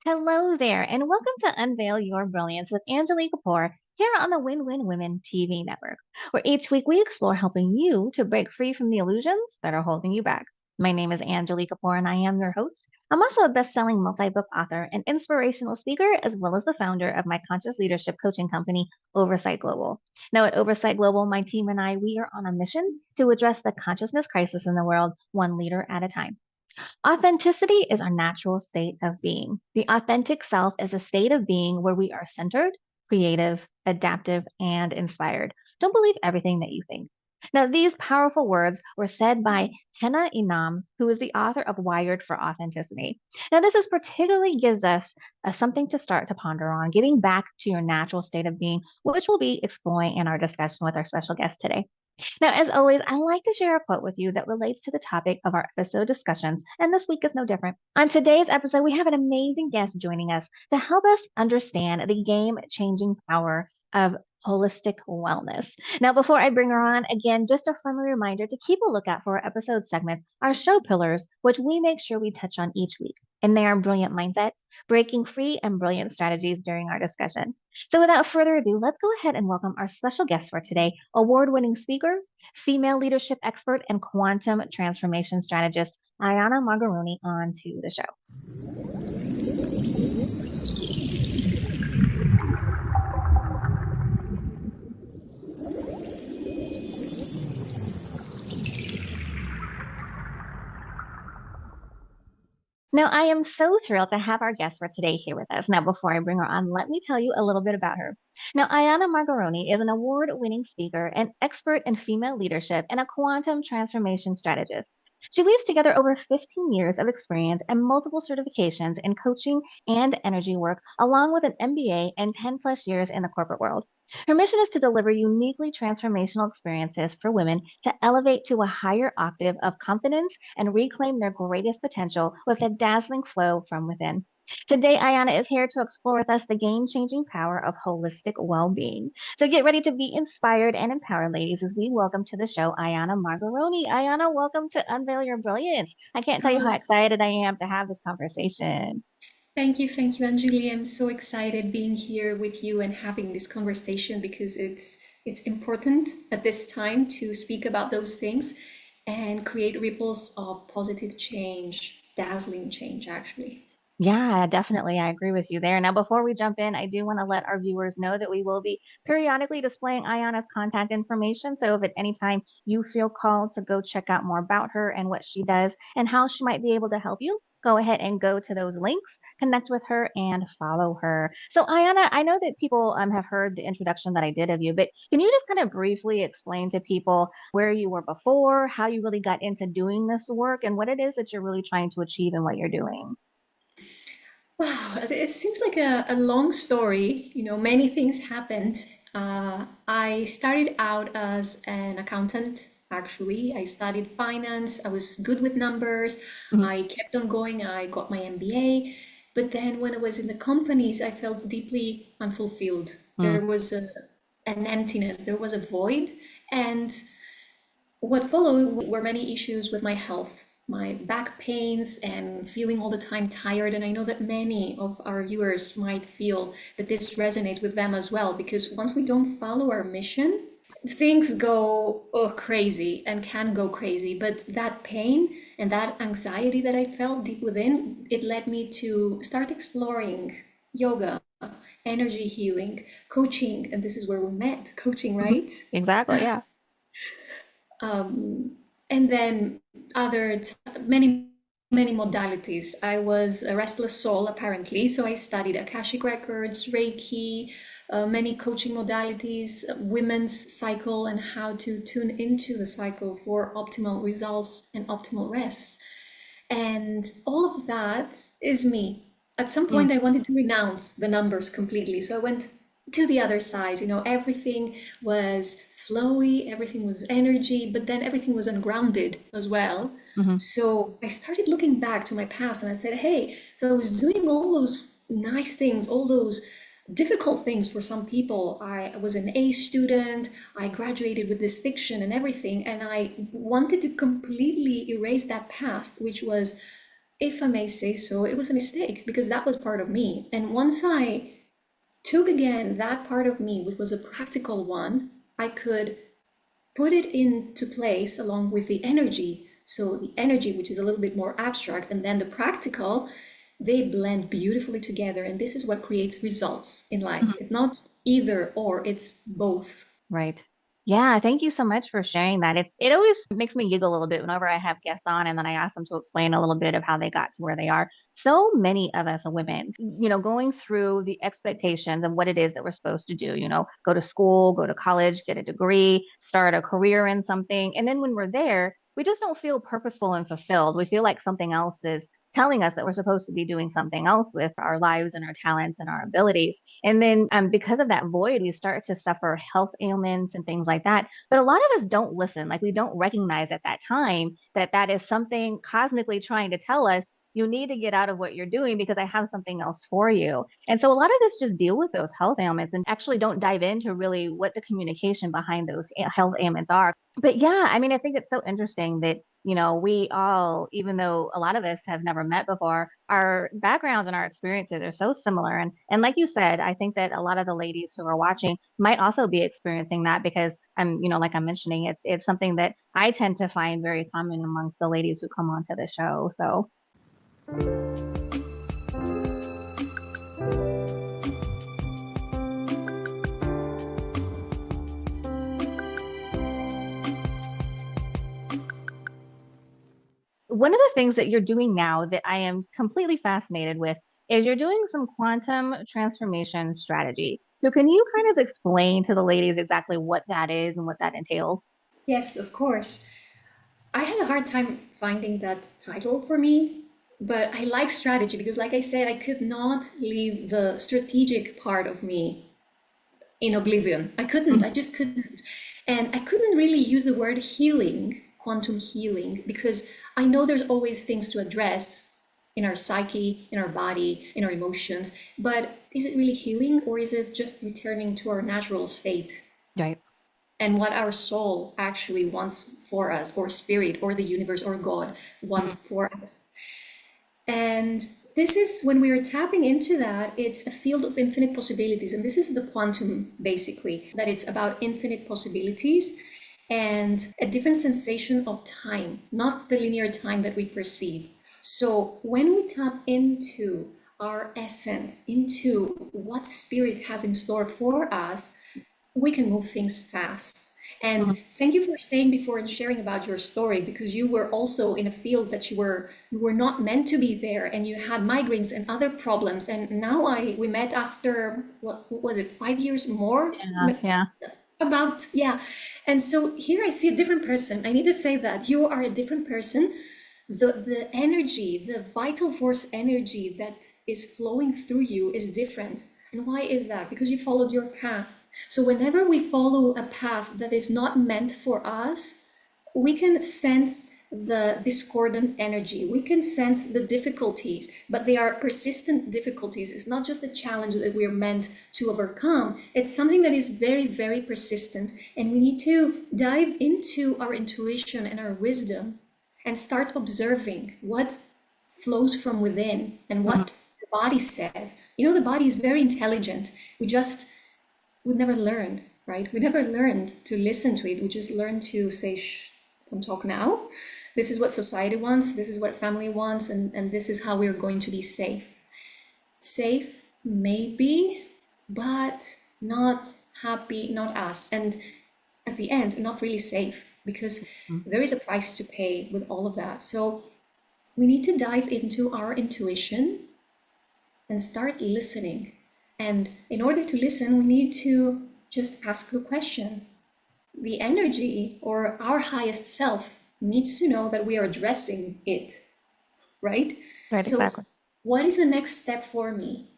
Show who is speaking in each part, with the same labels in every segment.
Speaker 1: Hello there, and welcome to Unveil Your Brilliance with Angilie Kapoor here on the Win-Win Women TV network, where each week we explore helping you to break free from the illusions that are holding you back. My name is Angilie Kapoor, and I am your host. I'm also a best-selling multi-book author and inspirational speaker, as well as the founder of my conscious leadership coaching company, Oversight Global. Now, at Oversight Global, my team and I, we are on a mission to address the consciousness crisis in the world, one leader at a time. Authenticity is our natural state of being. The authentic self is a state of being where we are centered, creative, adaptive, and inspired. Don't believe everything that you think. Now, these powerful words were said by Hannah Inam, who is the author of Wired for Authenticity. Now, this is particularly gives us something to start to ponder on, getting back to your natural state of being, which we'll be exploring in our discussion with our special guest today. Now, as always, I like to share a quote with you that relates to the topic of our episode discussions, and this week is no different. On today's episode, we have an amazing guest joining us to help us understand the game changing power of holistic wellness. Now, before I bring her on, again, just a friendly reminder to keep a lookout for our episode segments, our show pillars, which we make sure we touch on each week. And they are brilliant mindset, breaking free, and brilliant strategies during our discussion. So without further ado, let's go ahead and welcome our special guest for today, award-winning speaker, female leadership expert, and quantum transformation strategist, Ioanna Margaroni, onto the show. Now, I am so thrilled to have our guest for today here with us. Now, before I bring her on, let me tell you a little bit about her. Now, Ioanna Margaroni is an award-winning speaker and expert in female leadership and a quantum transformation strategist. She weaves together over 15 years of experience and multiple certifications in coaching and energy work, along with an MBA and 10 plus years in the corporate world. Her mission is to deliver uniquely transformational experiences for women to elevate to a higher octave of confidence and reclaim their greatest potential with a dazzling flow from within. Today, Ioanna is here to explore with us the game changing power of holistic well being. So get ready to be inspired and empowered, ladies, as we welcome to the show Ioanna Margaroni. Ioanna, welcome to Unveil Your Brilliance. I can't tell you how
Speaker 2: Oh,
Speaker 1: excited I am to have this conversation.
Speaker 2: thank you, Angilie. I'm so excited being here with you and having this conversation because it's important at this time to speak about those things and create ripples of positive change, dazzling change, actually.
Speaker 1: Yeah, definitely. I agree with you there. Now, before we jump in, I do want to let our viewers know that we will be periodically displaying Ayana's contact information. So if at any time you feel called to go check out more about her and what she does and how she might be able to help you, go ahead and go to those links, connect with her, and follow her. So, Ayana, I know that people have heard the introduction that I did of you, but can you just kind of briefly explain to people where you were before, how you really got into doing this work, and what it is that you're really trying to achieve in what you're doing?
Speaker 2: Wow, it seems like a long story. Many things happened. I started out as an accountant, actually. I studied finance. I was good with numbers.
Speaker 1: Mhm.
Speaker 2: I kept on going. I got my MBA. But then when I was in the companies, I felt deeply unfulfilled.
Speaker 1: Mm.
Speaker 2: There was an emptiness, there was a void. And what followed were many issues with my health, my back pains, and feeling all the time tired. And I know that many of our viewers might feel that this resonates with them as well, because once we don't follow our mission, things go crazy and can go crazy. But that pain and that anxiety that I felt deep within, it led me to start exploring yoga, energy healing, coaching. And this is where we met, coaching,
Speaker 1: Mhm.
Speaker 2: right?
Speaker 1: Exactly, yeah.
Speaker 2: And then many modalities. I was a restless soul apparently, so I studied Akashic records, Reiki, many coaching modalities, women's cycle, and how to tune into the cycle for optimal results and optimal rest. And all of that is me. At some
Speaker 1: Mm.
Speaker 2: point, I wanted to renounce the numbers completely. So I went to the other side. Everything was flowy, everything was energy, but then everything was ungrounded as well.
Speaker 1: Mhm.
Speaker 2: So I started looking back to my past and I said, hey, so I was doing all those nice things, all those difficult things for some people. I was an A student, I graduated with distinction and everything, and I wanted to completely erase that past, which was if I may say so, it was a mistake because that was part of me. And once I took again that part of me, which was a practical one, I could put it into place along with the energy. So the energy, which is a little bit more abstract, and then the practical, they blend beautifully together. And this is what creates results in life. It's not either or, it's both.
Speaker 1: Right. Yeah, thank you so much for sharing that. It always makes me giggle a little bit whenever I have guests on and then I ask them to explain a little bit of how they got to where they are. So many of us women, going through the expectations of what it is that we're supposed to do, go to school, go to college, get a degree, start a career in something. And then when we're there, we just don't feel purposeful and fulfilled. We feel like something else is telling us that we're supposed to be doing something else with our lives and our talents and our abilities. And then because of that void, we start to suffer health ailments and things like that. But a lot of us don't listen. Like we don't recognize at that time that that is something cosmically trying to tell us you need to get out of what you're doing because I have something else for you. And so a lot of this just deal with those health ailments and actually don't dive into really what the communication behind those health ailments are. But yeah, I mean, I think it's so interesting that we all, even though a lot of us have never met before, our backgrounds and our experiences are so similar. And like you said, I think that a lot of the ladies who are watching might also be experiencing that because like I'm mentioning, it's something that I tend to find very common amongst the ladies who come onto the show. So one of the things that you're doing now that I am completely fascinated with is you're doing some quantum transformation strategy. So can you kind of explain to the ladies exactly what that is and what that entails?
Speaker 2: Yes, of course. I had a hard time finding that title for me, but I like strategy because, like I said, I could not leave the strategic part of me in oblivion. I couldn't, I just couldn't. And I couldn't really use the word healing, quantum healing, because I know there's always things to address in our psyche, in our body, in our emotions. But is it really healing or is it just returning to our natural state
Speaker 1: Right.
Speaker 2: and what our soul actually wants for us, or spirit, or the universe, or God want
Speaker 1: Mhm.
Speaker 2: for us? And this is when we are tapping into that, it's a field of infinite possibilities. And this is the quantum, basically, that it's about infinite possibilities and a different sensation of time, not the linear time that we perceive. So when we tap into our essence, into what spirit has in store for us, we can move things fast. And
Speaker 1: Mhm.
Speaker 2: thank you for saying before and sharing about your story, because you were also in a field that you were not meant to be there, and you had migraines and other problems. And now I we met after what was it, 5 years more?
Speaker 1: Yeah, yeah.
Speaker 2: About, yeah. And so here I see a different person. I need to say that you are a different person. The energy, the vital force energy that is flowing through you is different. And why is that? Because you followed your path. So whenever we follow a path that is not meant for us, we can sense the discordant energy. We can sense the difficulties, but they are persistent difficulties. It's not just a challenge that we are meant to overcome. It's something that is very, very persistent. And we need to dive into our intuition and our wisdom and start observing what flows from within and
Speaker 1: Mhm.
Speaker 2: what the body says. You know, the body is very intelligent. We never learned, right? We never learned to listen to it. We just learned to say, shh, don't talk now. This is what society wants. This is what family wants. And this is how we're going to be safe. Safe, maybe, but not happy, not us. And at the end, not really safe because
Speaker 1: Mhm.
Speaker 2: there is a price to pay with all of that. So we need to dive into our intuition and start listening. And in order to listen, we need to just ask the question. The energy or our highest self needs to know that we are addressing it, right?
Speaker 1: Right,
Speaker 2: So,
Speaker 1: exactly.
Speaker 2: what is the next step for me?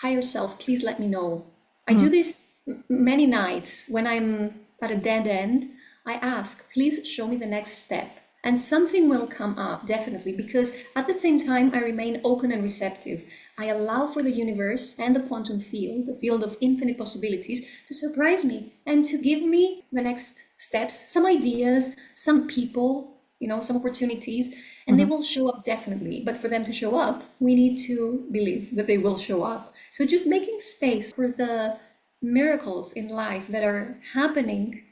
Speaker 2: Higher self, please let me know. I do
Speaker 1: Mhm.
Speaker 2: this many nights when I'm at a dead end. I ask, please show me the next step. And something will come up, definitely, because at the same time, I remain open and receptive. I allow for the universe and the quantum field, the field of infinite possibilities, to surprise me and to give me the next steps, some ideas, some people. some opportunities, and they
Speaker 1: Mhm.
Speaker 2: will show up definitely. But for them to show up, we need to believe that they will show up. So just making space for the miracles in life that are happening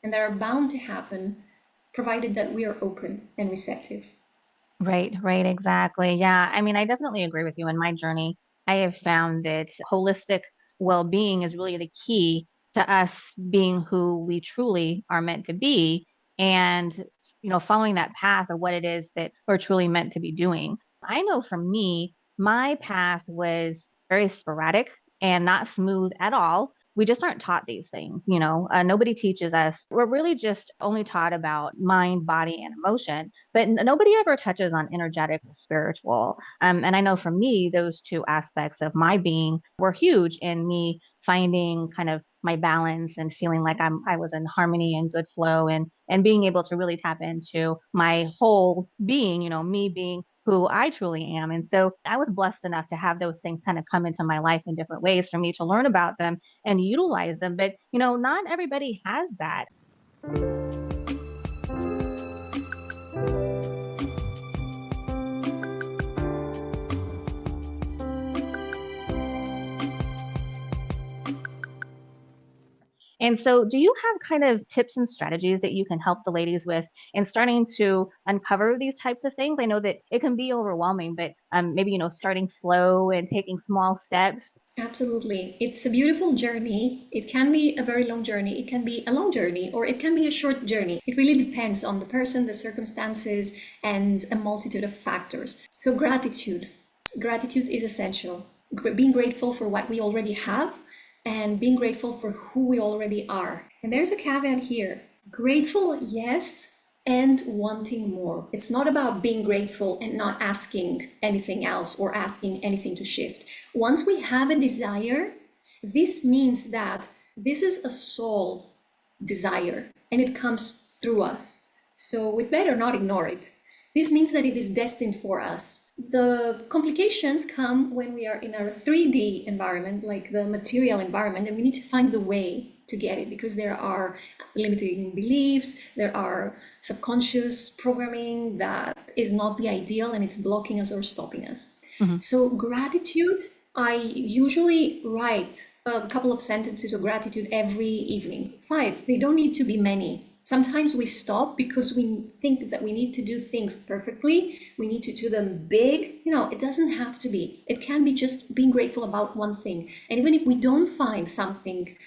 Speaker 2: and that are bound to happen, provided that we are open and receptive.
Speaker 1: Right, right, exactly. Yeah. I mean, I definitely agree with you. In my journey, I have found that holistic well-being is really the key to us being who we truly are meant to be and, following that path of what it is that we're truly meant to be doing. I know for me, my path was very sporadic and not smooth at all. We just aren't taught these things, nobody teaches us. We're really just only taught about mind, body, and emotion, but nobody ever touches on energetic or spiritual. And I know for me, those two aspects of my being were huge in me finding kind of my balance and feeling like I was in harmony and good flow, and being able to really tap into my whole being, me being who I truly am. And so I was blessed enough to have those things kind of come into my life in different ways for me to learn about them and utilize them. But, not everybody has that. And so, do you have kind of tips and strategies that you can help the ladies with in starting to uncover these types of things? I know that it can be overwhelming, but maybe, starting slow and taking small steps.
Speaker 2: Absolutely. It's a beautiful journey. It can be a very long journey. It can be a long journey, or it can be a short journey. It really depends on the person, the circumstances, and a multitude of factors. So, gratitude. Gratitude is essential. Being grateful for what we already have and being grateful for who we already are. And there's a caveat here. Grateful, yes, and wanting more. It's not about being grateful and not asking anything else or asking anything to shift. Once we have a desire, this means that this is a soul desire and it comes through us. So we better not ignore it. This means that it is destined for us. The complications come when we are in our 3D environment, like the material environment, and we need to find the way to get it because there are limiting beliefs, there are subconscious programming that is not the ideal and it's blocking us or stopping us.
Speaker 1: Mhm.
Speaker 2: So, gratitude, I usually write a couple of sentences of gratitude every evening. Five, they don't need to be many. Sometimes we stop because we think that we need to do things perfectly. We need to do them big. It doesn't have to be. It can be just being grateful about one thing. And even if we don't find something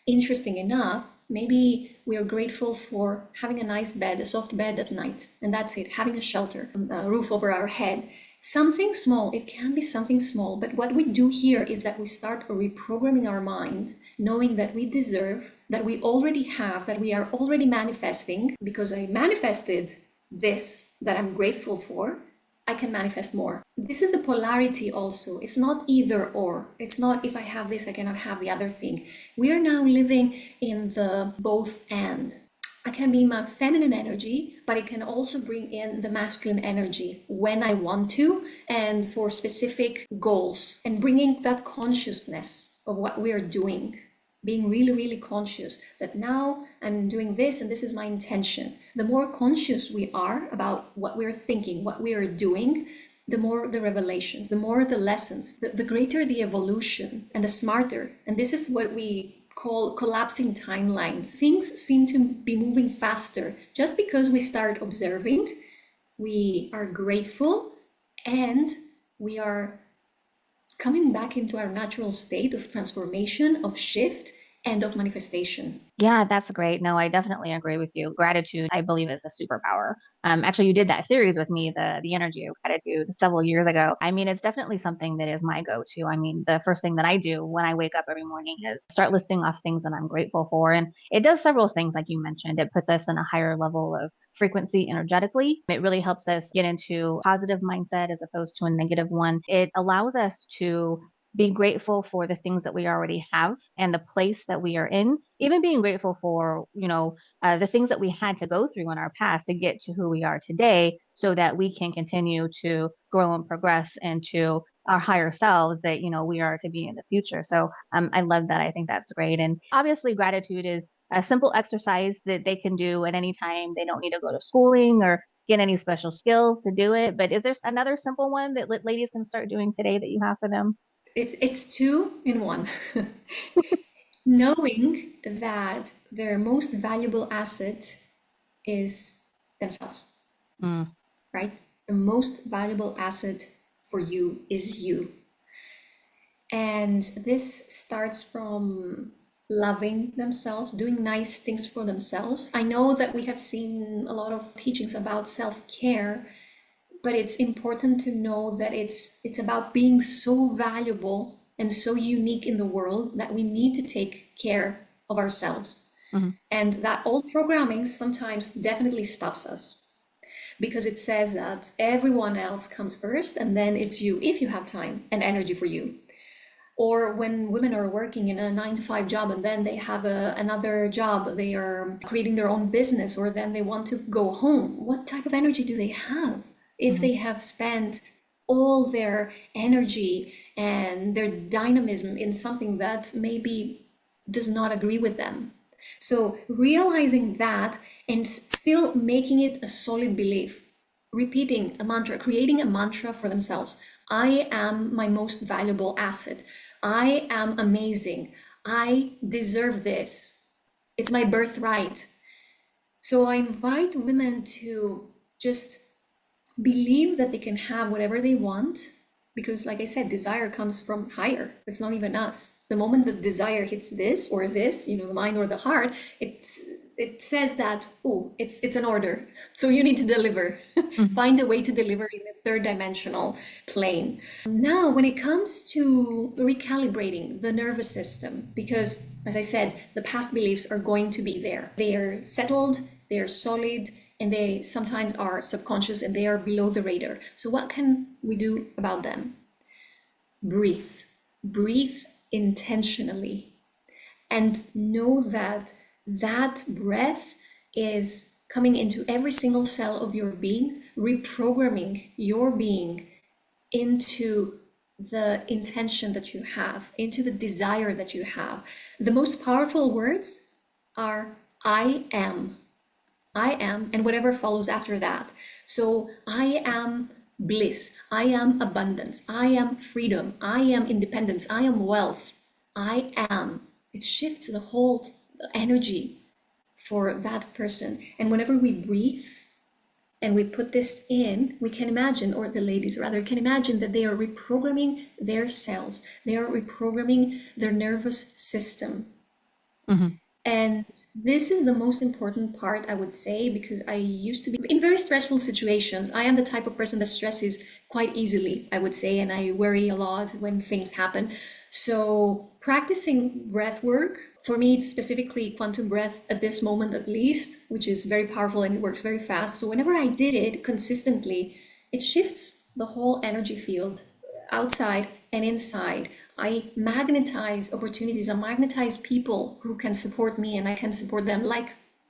Speaker 2: interesting enough, maybe we are grateful for having a nice bed, a soft bed at night, and that's it, having a shelter, a roof over our head. Something small, it can be something small, but what we do here is that we start reprogramming our mind, knowing that we deserve, that we already have, that we are already manifesting, because I manifested this that I'm grateful for, I can manifest more. This is the polarity also. It's not either or. It's not if I have this, I cannot have the other thing. We are now living in the both and. I can be my feminine energy, but it can also bring in the masculine energy when I want to and for specific goals, and bringing that consciousness of what we are doing, being really, really conscious that now I'm doing this and this is my intention. The more conscious we are about what we're thinking, what we are doing, the more the revelations, the more the lessons, the greater the evolution and the smarter. And this is what we call collapsing timelines. Things seem to be moving faster just because we start observing, we are grateful, and we are coming back into our natural state of transformation, of shift, and of manifestation.
Speaker 1: Yeah, that's great. No, I definitely agree with you. Gratitude, I believe, is a superpower. Actually, you did that series with me, the energy of gratitude, several years ago. I mean, it's definitely something that is my go-to. I mean, the first thing that I do when I wake up every morning is start listing off things that I'm grateful for, and it does several things, like you mentioned. It puts us in a higher level of frequency energetically. It really helps us get into a positive mindset as opposed to a negative one. It allows us to be grateful for the things that we already have and the place that we are in, even being grateful for, the things that we had to go through in our past to get to who we are today so that we can continue to grow and progress into our higher selves that, we are to be in the future. So I love that. I think that's great. And obviously, gratitude is a simple exercise that they can do at any time. They don't need to go to schooling or get any special skills to do it. But is there another simple one that ladies can start doing today that you have for them?
Speaker 2: It's two in one. Knowing that their most valuable asset is themselves,
Speaker 1: Mm,
Speaker 2: right? The most valuable asset for you is you. And this starts from loving themselves, doing nice things for themselves. I know that we have seen a lot of teachings about self-care, but it's important to know that it's about being so valuable and so unique in the world that we need to take care of ourselves.
Speaker 1: mhm,
Speaker 2: And that old programming sometimes definitely stops us because it says that everyone else comes first and then it's you if you have time and energy for you. Or when women are working in a 9 to 5 job and then they have another job, they are creating their own business, or then they want to go home. What type of energy do they have if
Speaker 1: mhm,
Speaker 2: they have spent all their energy and their dynamism in something that maybe does not agree with them? So realizing that and still making it a solid belief, repeating a mantra, creating a mantra for themselves. I am my most valuable asset. I am amazing. I deserve this. It's my birthright. So I invite women to just believe that they can have whatever they want because, like I said, desire comes from higher. It's not even us. The moment that desire hits this or this, the mind or the heart, it says that, oh, it's an order. So you need to deliver.
Speaker 1: mhm.
Speaker 2: Find a way to deliver in the third dimensional plane. Now, when it comes to recalibrating the nervous system, because as I said, the past beliefs are going to be there. They are settled, they are solid, and they sometimes are subconscious and they are below the radar. So what can we do about them? Breathe. Breathe intentionally and know that that breath is coming into every single cell of your being, reprogramming your being into the intention that you have, into the desire that you have. The most powerful words are I am. I am, and whatever follows after that. So I am bliss, I am abundance, I am freedom, I am independence, I am wealth, I am. It shifts the whole energy for that person. And whenever we breathe and we put this in, we can imagine, or the ladies rather, can imagine that they are reprogramming their cells, they are reprogramming their nervous system.
Speaker 1: Mhm.
Speaker 2: And this is the most important part, I would say, because I used to be in very stressful situations. I am the type of person that stresses quite easily, I would say, and I worry a lot when things happen. So, practicing breath work, for me, it's specifically quantum breath at this moment, at least, which is very powerful and it works very fast. So, whenever I did it consistently, it shifts the whole energy field outside and inside. I magnetize opportunities, I magnetize people who can support me and I can support them, like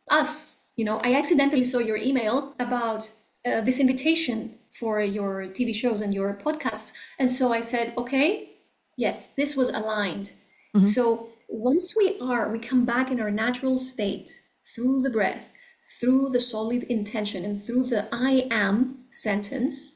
Speaker 2: us. I accidentally saw your email about this invitation for your TV shows and your podcasts. And so I said, okay, yes, this was aligned.
Speaker 1: Mhm.
Speaker 2: So once we come back in our natural state through the breath, through the solid intention, and through the I am sentence,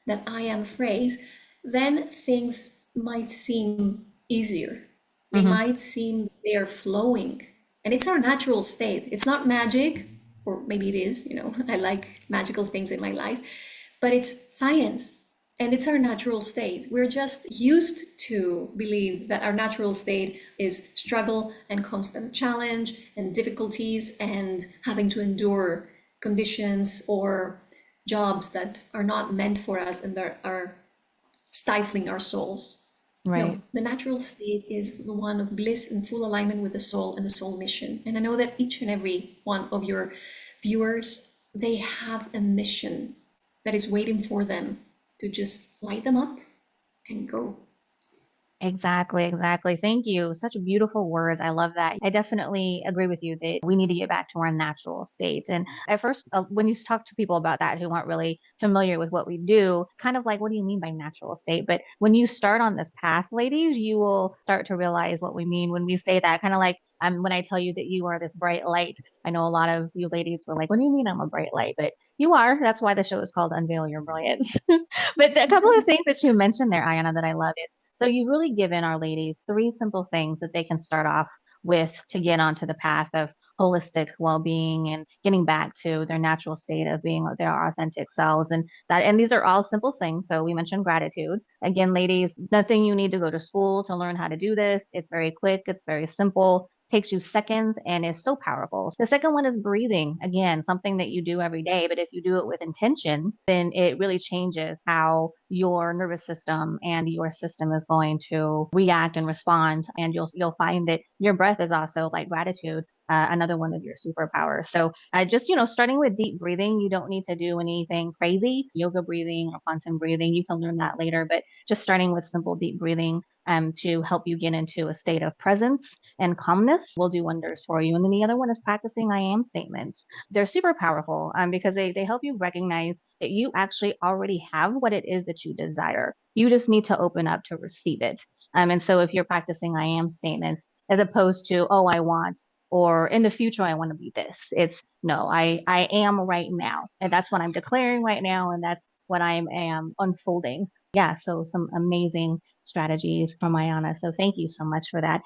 Speaker 2: that I am phrase, then things might seem easier. They
Speaker 1: Mhm.
Speaker 2: might seem they are flowing. And it's our natural state. It's not magic, or maybe it is, I like magical things in my life, but it's science. And it's our natural state. We're just used to believe that our natural state is struggle and constant challenge and difficulties and having to endure conditions or jobs that are not meant for us and that are stifling our souls. No,
Speaker 1: Right.
Speaker 2: the natural state is the one of bliss and full alignment with the soul and the soul mission. And I know that each and every one of your viewers, they have a mission that is waiting for them to just light them up and go.
Speaker 1: Exactly, exactly. Thank you. Such beautiful words. I love that. I definitely agree with you that we need to get back to our natural state. And at first, when you talk to people about that who aren't really familiar with what we do, kind of like, what do you mean by natural state? But when you start on this path, ladies, you will start to realize what we mean when we say that. Kind of like when I tell you that you are this bright light. I know a lot of you ladies were like, what do you mean I'm a bright light? But You are. That's why the show is called Unveil Your Brilliance. But a couple of things that you mentioned there, Ayana, that I love is so you've really given our ladies three simple things that they can start off with to get onto the path of holistic well-being and getting back to their natural state of being their authentic selves. And these are all simple things. So we mentioned gratitude. Again, ladies, nothing you need to go to school to learn how to do this. It's very quick, it's very simple, takes you seconds and is so powerful. The second one is breathing. Again, something that you do every day, but if you do it with intention, then it really changes how your nervous system and your system is going to react and respond. And you'll find that your breath is also like gratitude. Another one of your superpowers. So just, starting with deep breathing, you don't need to do anything crazy, yoga breathing or quantum breathing. You can learn that later, but just starting with simple deep breathing to help you get into a state of presence and calmness will do wonders for you. And then the other one is practicing I am statements. They're super powerful because they help you recognize that you actually already have what it is that you desire. You just need to open up to receive it. And so if you're practicing I am statements, as opposed to, oh, I want, or in the future, I want to be this. It's no, I am right now. And that's what I'm declaring right now. And that's what I am unfolding. Yeah. So some amazing strategies from Ioanna. So thank you so much for that.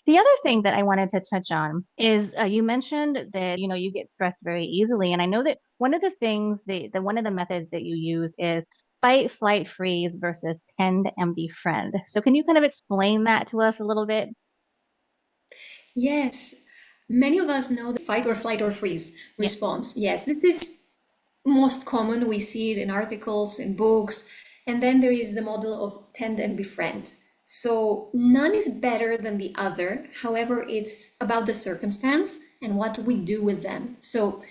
Speaker 1: The other thing that I wanted to touch on is you mentioned that you get stressed very easily, and I know that one of the things that one of the methods that you use is fight, flight, freeze versus tend and befriend. So can you kind of explain that to us a little bit?
Speaker 2: Yes, many of us know the fight or flight or freeze
Speaker 1: Yeah.
Speaker 2: response. Yes, this is most common. We see it in articles, in books. And then there is the model of tend and befriend. So none is better than the other. However, it's about the circumstance and what we do with them. So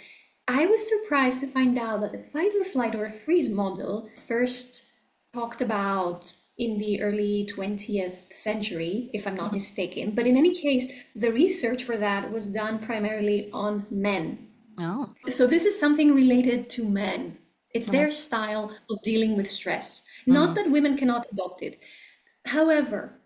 Speaker 2: I was surprised to find out that the fight or flight or freeze model first talked about in the early 20th century, if I'm not
Speaker 1: Mhm.
Speaker 2: mistaken. But in any case, the research for that was done primarily on men.
Speaker 1: Oh.
Speaker 2: So this is something related to men. It's
Speaker 1: Mhm.
Speaker 2: their style of dealing with stress. Not
Speaker 1: Mm.
Speaker 2: that women cannot adopt it. However,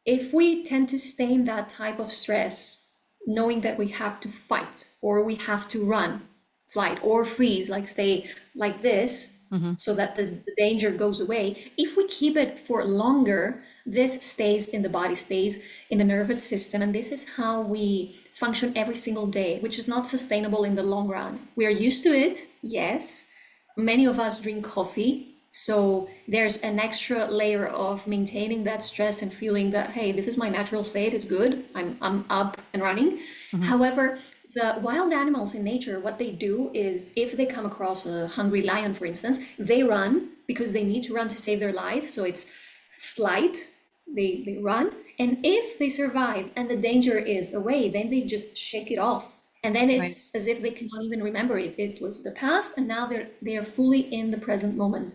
Speaker 2: if we tend to stay in that type of stress, knowing that we have to fight or we have to run, flight or freeze, like stay like this,
Speaker 1: Mhm.
Speaker 2: so that the danger goes away, if we keep it for longer, this stays in the body, stays in the nervous system, and this is how we function every single day, which is not sustainable in the long run. We are used to it, yes. Many of us drink coffee, so there's an extra layer of maintaining that stress and feeling that, hey, this is my natural state, it's good, I'm up and running.
Speaker 1: Mhm.
Speaker 2: However, the wild animals in nature, what they do is if they come across a hungry lion, for instance, they run because they need to run to save their life. So it's flight, they run. And if they survive and the danger is away, then they just shake it off. And then
Speaker 1: Right.
Speaker 2: it's as if they cannot even remember it. It was the past, and now they are fully in the present moment,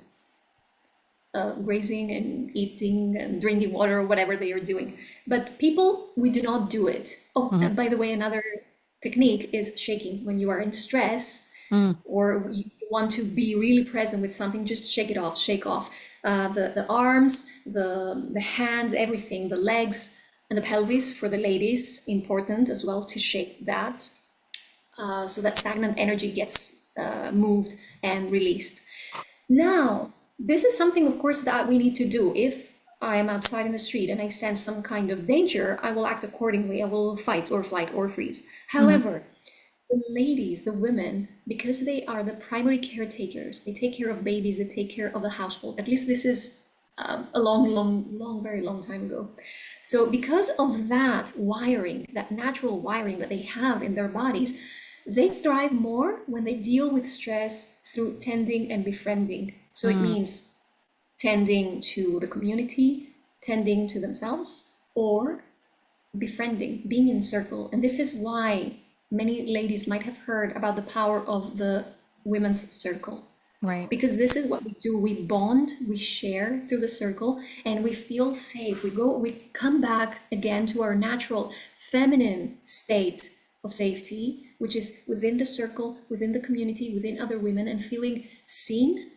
Speaker 2: grazing and eating and drinking water or whatever they are doing. But people, we do not do it. Oh,
Speaker 1: Mhm.
Speaker 2: and by the way, another technique is shaking. When you are in stress
Speaker 1: Mm.
Speaker 2: or you want to be really present with something, just shake it off, shake off. The arms, the hands, everything, the legs, and the pelvis for the ladies, important as well to shake that, so that stagnant energy gets moved and released. Now, this is something, of course, that we need to do. If I am outside in the street and I sense some kind of danger, I will act accordingly. I will fight or flight or freeze.
Speaker 1: Mhm.
Speaker 2: However, the ladies, the women, because they are the primary caretakers, they take care of babies, they take care of the household. At least this is a long, very long time ago. So, because of that wiring, that natural wiring that they have in their bodies, they thrive more when they deal with stress through tending and befriending. So, it
Speaker 1: Mm.
Speaker 2: means tending to the community, tending to themselves, or befriending, being in circle. And this is why many ladies might have heard about the power of the women's circle.
Speaker 1: Right.
Speaker 2: Because this is what we do. We bond, we share through the circle, and we feel safe. We come back again to our natural feminine state of safety, which is within the circle, within the community, within other women, and feeling seen,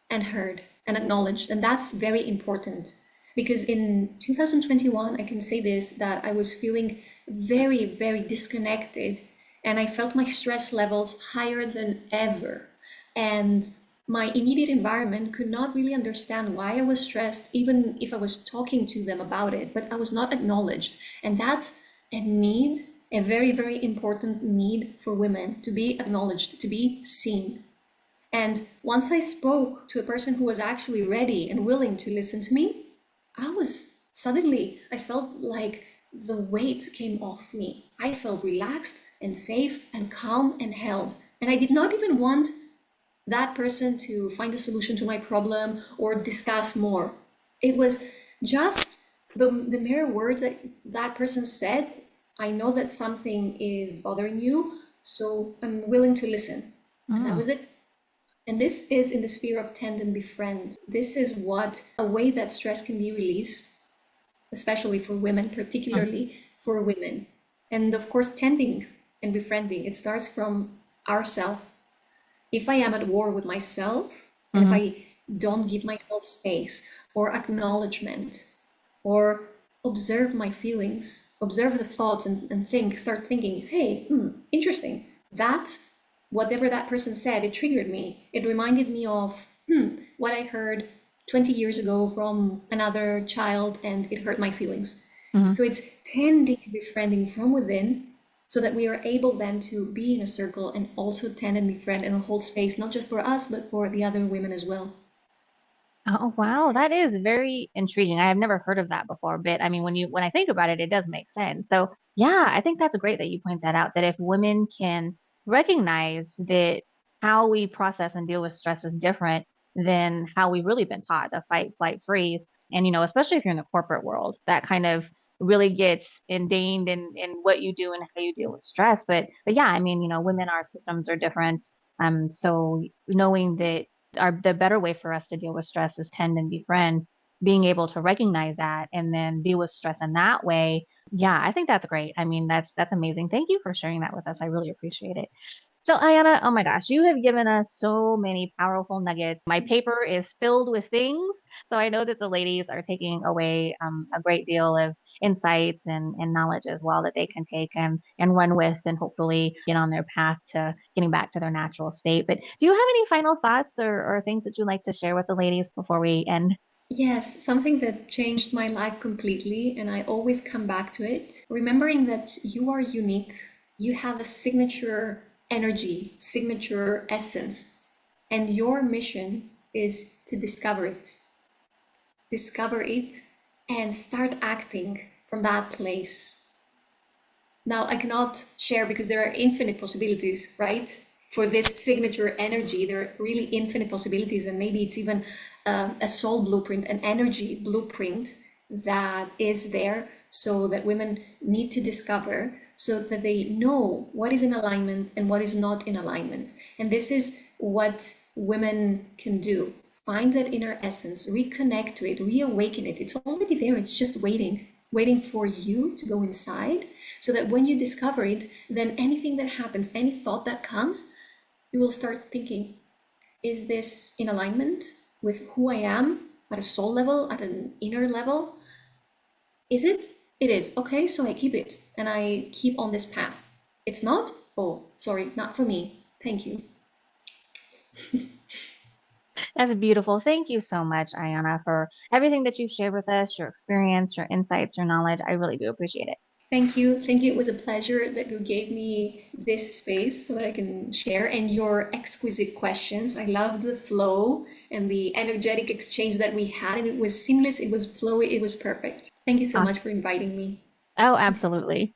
Speaker 2: and heard and acknowledged. And that's very important because in 2021, I can say this, that I was feeling very, very disconnected, and I felt my stress levels higher than ever. And my immediate environment could not really understand why I was stressed, even if I was talking to them about it, but I was not acknowledged. And that's a need, a very, very important need for women, to be acknowledged, to be seen. And once I spoke to a person who was actually ready and willing to listen to me, I felt like the weight came off me. I felt relaxed and safe and calm and held. And I did not even want that person to find a solution to my problem or discuss more. It was just the mere words that that person said. I know that something is bothering you, so I'm willing to listen. And that
Speaker 1: Mm,
Speaker 2: was it. And this is in the sphere of tend and befriend. This is what a way that stress can be released, especially for women,
Speaker 1: mm,
Speaker 2: particularly for women. And of course, tending and befriending, it starts from ourself. If I am at war with myself, and if
Speaker 1: mhm,
Speaker 2: I don't give myself space or acknowledgement or observe my feelings, observe the thoughts, and start thinking, hey, interesting. That, whatever that person said, it triggered me. It reminded me of what I heard 20 years ago from another child, and it hurt my feelings.
Speaker 1: mhm.
Speaker 2: So it's tending and befriending from within so that we are able then to be in a circle and also tend and befriend and hold space, not just for us, but for the other women as well.
Speaker 1: Oh, wow. That is very intriguing. I have never heard of that before, but I mean, when I think about it, it does make sense. So, yeah, I think that's great that you point that out, that if women can recognize that how we process and deal with stress is different than how we've really been taught, the fight, flight, freeze. And, especially if you're in the corporate world, that kind of really gets ingrained in what you do and how you deal with stress. But yeah, I mean, women, our systems are different. So knowing that the better way for us to deal with stress is tend and befriend, being able to recognize that and then deal with stress in that way. Yeah, I think that's great. I mean, that's amazing. Thank you for sharing that with us. I really appreciate it. So, Ayana, oh my gosh, you have given us so many powerful nuggets. My paper is filled with things. So I know that the ladies are taking away a great deal of insights and knowledge as well that they can take and run with and hopefully get on their path to getting back to their natural state. But do you have any final thoughts or things that you'd like to share with the ladies before we end?
Speaker 2: Yes, something that changed my life completely, and I always come back to it. Remembering that you are unique, you have a signature energy, signature essence, and your mission is to discover it, and start acting from that place. Now, I cannot share because there are infinite possibilities, right? For this signature energy, there are really infinite possibilities, and maybe it's even a soul blueprint, an energy blueprint that is there so that women need to discover so that they know what is in alignment and what is not in alignment. And this is what women can do. Find that inner essence, reconnect to it, reawaken it. It's already there, it's just waiting for you to go inside so that when you discover it, then anything that happens, any thought that comes, you will start thinking, is this in alignment with who I am at a soul level, at an inner level? Is it? It is. Okay, so I keep it and I keep on this path. It's not? Oh, sorry, not for me. Thank you.
Speaker 1: That's beautiful. Thank you so much, Ayana, for everything that you've shared with us, your experience, your insights, your knowledge. I really do appreciate it.
Speaker 2: Thank you. Thank you. It was a pleasure that you gave me this space so that I can share, and your exquisite questions. I loved the flow and the energetic exchange that we had, and it was seamless, it was flowy, it was perfect. Thank you so much
Speaker 1: Awesome.
Speaker 2: for inviting me.
Speaker 1: Oh, absolutely.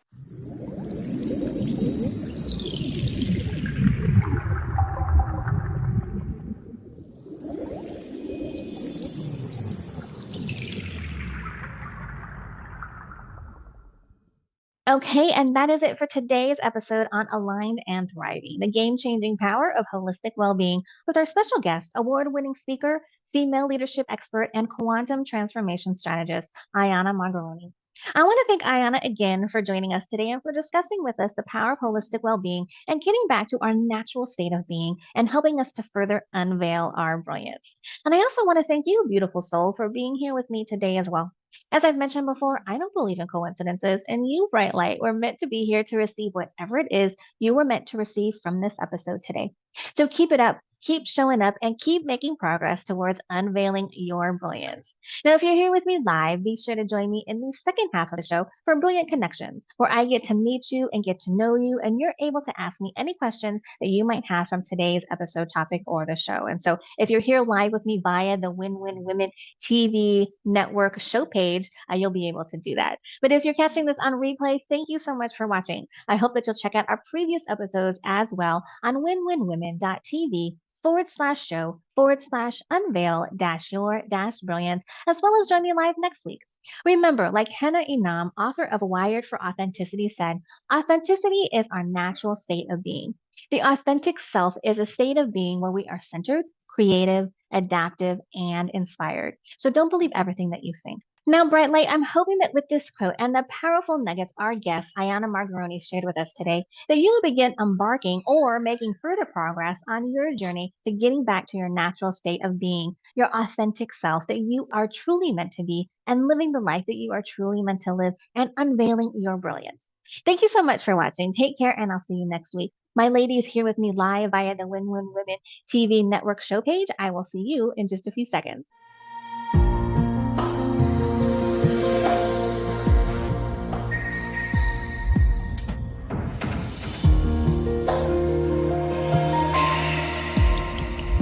Speaker 1: Okay, and that is it for today's episode on Aligned and Thriving, the game changing power of holistic well being, with our special guest, award winning speaker, female leadership expert, and quantum transformation strategist, Ioanna Margaroni. I want to thank Ayana again for joining us today and for discussing with us the power of holistic well being and getting back to our natural state of being and helping us to further unveil our brilliance. And I also want to thank you, beautiful soul, for being here with me today as well. As I've mentioned before, I don't believe in coincidences, and you, bright light, were meant to be here to receive whatever it is you were meant to receive from this episode today. So keep it up, keep showing up, and keep making progress towards unveiling your brilliance. Now, if you're here with me live, be sure to join me in the second half of the show for Brilliant Connections, where I get to meet you and get to know you, and you're able to ask me any questions that you might have from today's episode topic or the show. And so, if you're here live with me via the Win Win Women TV network show page, you'll be able to do that. But if you're catching this on replay, thank you so much for watching. I hope that you'll check out our previous episodes as well on winwinwomen.tv/show/unveil your brilliance, as well as join me live next week. Remember, like Hannah Inam, author of Wired for Authenticity, said, authenticity is our natural state of being. The authentic self is a state of being where we are centered, creative, adaptive, and inspired. So don't believe everything that you think. Now, Bright Light, I'm hoping that with this quote and the powerful nuggets our guest, Ioanna Margaroni, shared with us today, that you will begin embarking or making further progress on your journey to getting back to your natural state of being, your authentic self that you are truly meant to be, and living the life that you are truly meant to live and unveiling your brilliance. Thank you so much for watching. Take care, and I'll see you next week. My lady is here with me live via the Win Win Women TV network show page. I will see you in just a few seconds.